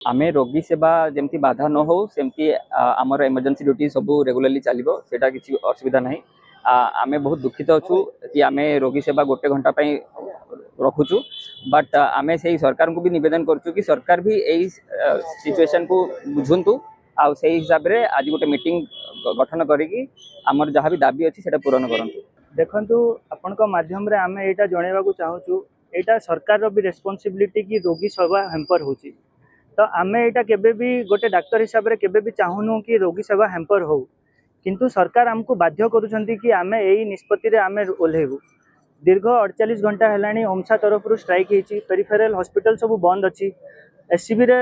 आमे रोगी सेवा जमती बाधा न हो सेमती आमर इमरजेंसी ड्यूटी सब रेगुलरली चलो सेटा किसी असुविधा नहीं। आमे बहुत दुखित अच्छु कि आमे रोगी सेवा गोटे घंटा रखुचु बट आमे से सरकार को भी निवेदन करचु कि सरकार भी यही सिचुएशन को बुझंतु आ से हिसाब रे आज गोटे मीटिंग गठन करिकी आमर जहाँ भी दाबी अच्छी से पूरण करंतु। देखंतु आपण माध्यम रे आमे एटा जणेबा को चाहूचु एटा सरकार रो भी रेस्पोंसिबिलिटी कि रोगी सेवा हेम्पर होची। तो आमे एटा केबे भी गोटे डाक्टर हिसाब रे केबे भी चाहूनु कि रोगी सेवा हेम्पर हो, किंतु सरकार हमको बाध्य करूछंती कि आमे एही निष्पत्ति रे आमे ओल्हेबु। दीर्घ 48 घंटा हेलानी ओमसा तरफ रु स्ट्राइक हेची, पेरिफेरल हॉस्पिटल सब बंद अछि, एससीबी रे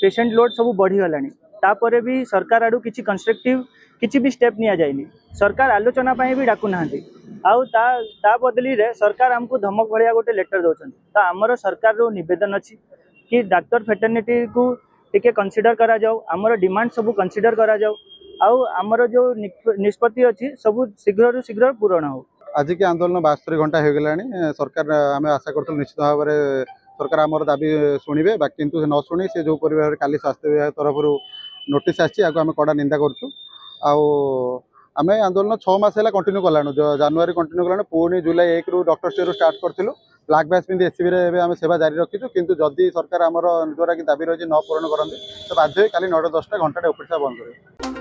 पेशेंट लोड सब बढ़ी गलानी, तापरे भी सरकार आडू किछि कंस्ट्रक्टिव किछि भी स्टेप निया जायनी। सरकार आलोचना पई भी डाकु नाहंती आउ ता बदली रे सरकार हमको धमक भलिया गोटे लेटर दोछन। तो हमर सरकार रो निवेदन अछि कि डॉक्टर फेटर्निटी को टिके कंसीडर करा जाऊ, हमर डिमांड सब कंसीडर करा जाऊ आउ हमर जो निष्पत्ति अछि सब शीघ्र रु शीघ्र पूर्ण हो। आज के आंदोलन 72 घंटा हो गलानी। सरकार आम आशा करथुल निश्चित भाव में सरकार आमर दाबी शुणवे बाकी किंतु न शुणी से जो परिवार काली स्वास्थ्य विभाग तरफ नोटिस आम कड़ा निंदा करुँ। आम आंदोलन 6 मास है कंटिन्यू कलानु, जनवरी कंटिन्यू कलानु, पुणी जुलाई 1 रु डॉक्टर स्टे स्टार्ट करूँ। ब्लैक बैच पिंधि एससीबी रे आम सेवा जारी रखीचु किंतु जदि सरकार आमर जोरा कि दाबी रही न पूरण करते तो बाध्य काली 9 10 घंटा ऑफिस बंद कर।